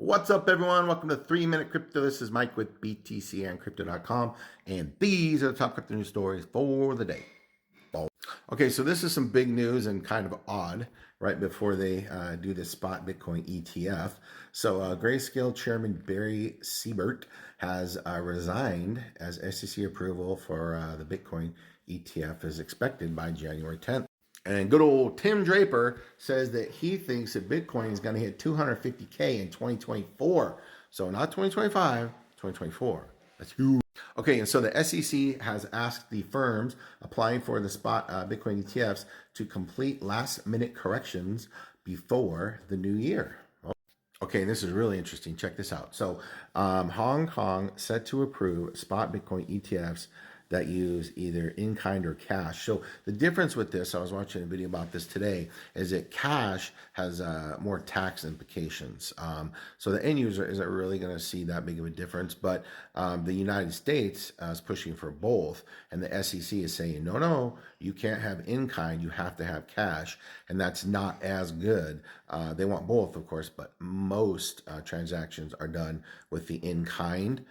What's up, everyone? Welcome to 3 Minute Crypto. This is Mike with BTC and Crypto.com, and these are the top crypto news stories for the day. Okay, so this is some big news and kind of odd right before they do this spot Bitcoin ETF. So Grayscale Chairman Barry Siebert has resigned as SEC approval for the Bitcoin ETF is expected by January 10th. And good old Tim Draper says that he thinks that Bitcoin is going to hit 250K in 2024. So not 2025, 2024. That's huge. Okay, and so the SEC has asked the firms applying for the spot Bitcoin ETFs to complete last-minute corrections before the new year. Okay, this is really interesting. Check this out. So Hong Kong set to approve spot Bitcoin ETFs that use either in-kind or cash. So the difference with this, I was watching a video about this today, is that cash has more tax implications. So the end user isn't really going to see that big of a difference, but the United States is pushing for both, and the SEC is saying, no, you can't have in-kind, you have to have cash, and that's not as good. They want both, of course, but most transactions are done with the in-kind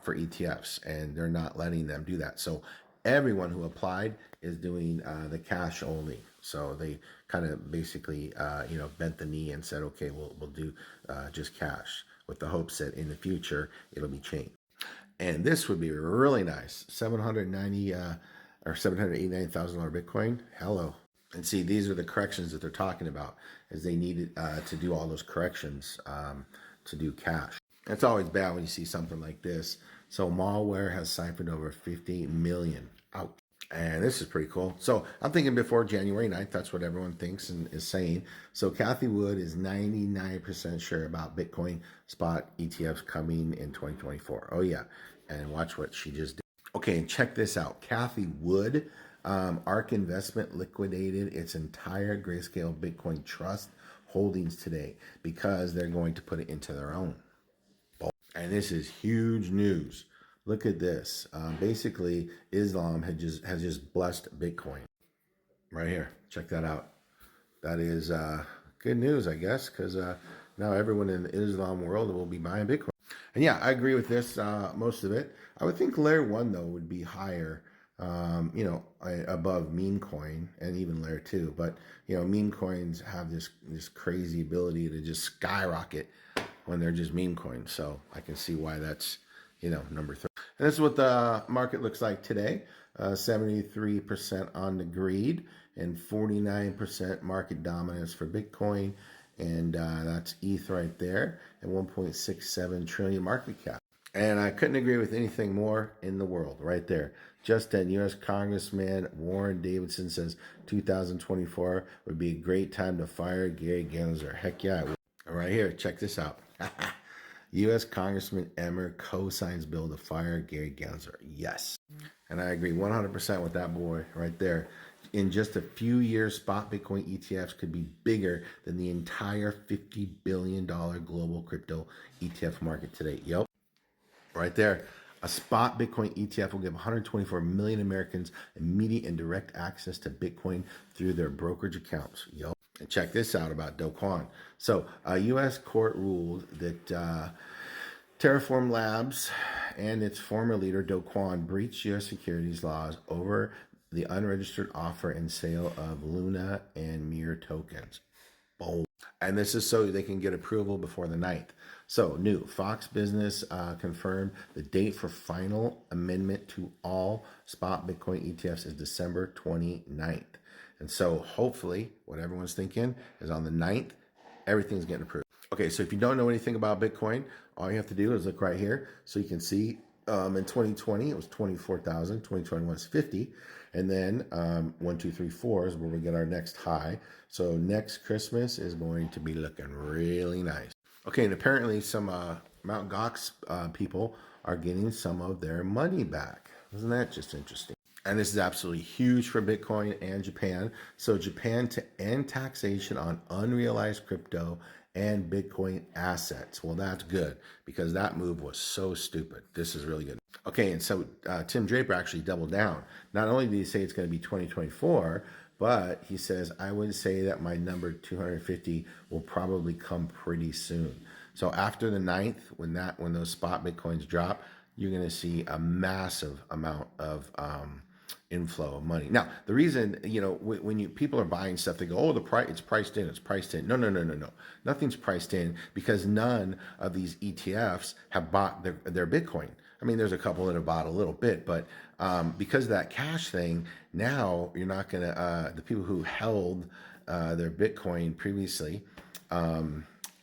for ETFs, and they're not letting them do that. So everyone who applied is doing the cash only. So they kind of basically, bent the knee and said, okay, we'll do just cash, with the hopes that in the future it'll be changed. And this would be really nice. $789,000 Bitcoin. Hello. And see, these are the corrections that they're talking about, is they needed to do all those corrections to do cash. It's always bad when you see something like this. So malware has siphoned over 50 million. Ouch. And this is pretty cool. So I'm thinking before January 9th, that's what everyone thinks and is saying. So Kathy Wood is 99% sure about Bitcoin spot ETFs coming in 2024. Oh yeah. And watch what she just did. Okay, and check this out. Kathy Wood, ARK Investment liquidated its entire Grayscale Bitcoin Trust holdings today because they're going to put it into their own. And this is huge news. Look at this. Basically, Islam has just blessed Bitcoin. Right here. Check that out. That is good news, I guess, because now everyone in the Islam world will be buying Bitcoin. And yeah, I agree with this, most of it. I would think layer 1, though, would be higher, above meme coin and even layer 2. But, meme coins have this crazy ability to just skyrocket when they're just meme coins. So I can see why that's, number 3. And this is what the market looks like today. 73% on the greed and 49% market dominance for Bitcoin. And that's ETH right there, and 1.67 trillion market cap. And I couldn't agree with anything more in the world right there. Just then, U.S. Congressman Warren Davidson says 2024 would be a great time to fire Gary Gensler. Heck yeah, it would. Right here, check this out. U.S. Congressman Emmer co-signs bill to fire Gary Gensler. Yes. And I agree 100% with that boy right there. In just a few years, spot Bitcoin ETFs could be bigger than the entire $50 billion global crypto ETF market today. Yep. Right there. A spot Bitcoin ETF will give 124 million Americans immediate and direct access to Bitcoin through their brokerage accounts. Yep. And check this out about Do Kwon. So a U.S. court ruled that Terraform Labs and its former leader Do Kwon breached U.S. securities laws over the unregistered offer and sale of Luna and Mir tokens. Boom. And this is so they can get approval before the 9th. So new Fox Business confirmed the date for final amendment to all spot Bitcoin ETFs is December 29th. And so hopefully what everyone's thinking is on the 9th, everything's getting approved. Okay, so if you don't know anything about Bitcoin, all you have to do is look right here. So you can see in 2020, it was 24,000. 2021 is 50. And then 1, 2, 3, 4 is where we get our next high. So next Christmas is going to be looking really nice. Okay, and apparently some Mt. Gox people are getting some of their money back. Isn't that just interesting? And this is absolutely huge for Bitcoin and Japan. So Japan to end taxation on unrealized crypto and Bitcoin assets. Well, that's good because that move was so stupid. This is really good. Okay, and so Tim Draper actually doubled down. Not only did he say it's going to be 2024, but he says, I would say that my number 250 will probably come pretty soon. So after the 9th, when those spot Bitcoins drop, you're going to see a massive amount of inflow of money. Now, the reason, when people are buying stuff, they go, oh, it's priced in, it's priced in. No, no, no, no, no. Nothing's priced in because none of these ETFs have bought their Bitcoin. I mean, there's a couple that have bought a little bit, but because of that cash thing, now you're not going to, the people who held their Bitcoin previously,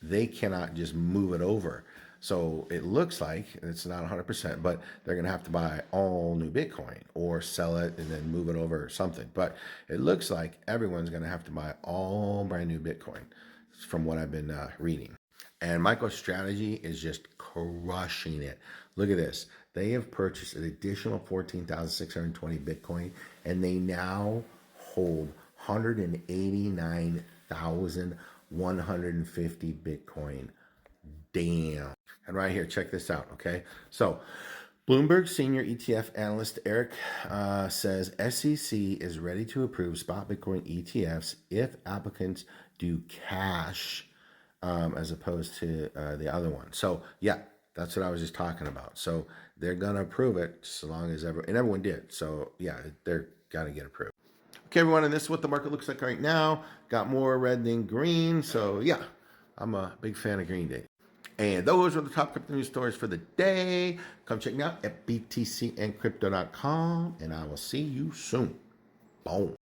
they cannot just move it over. So it looks like it's not 100%, but they're going to have to buy all new Bitcoin or sell it and then move it over or something. But it looks like everyone's going to have to buy all brand new Bitcoin from what I've been reading. And Microstrategy is just crushing it. Look at this. They have purchased an additional 14,620 Bitcoin, and they now hold 189,150 Bitcoin. Damn. And right here, check this out, okay? So, Bloomberg senior ETF analyst Eric says SEC is ready to approve spot Bitcoin ETFs if applicants do cash as opposed to the other one. So, yeah, that's what I was just talking about. So, they're going to approve it so long as everyone did. So, yeah, they're got to get approved. Okay, everyone, and this is what the market looks like right now. Got more red than green. So, yeah, I'm a big fan of Green Day. And those are the top crypto news stories for the day. Come check me out at btcandcrypto.com, and I will see you soon. Boom.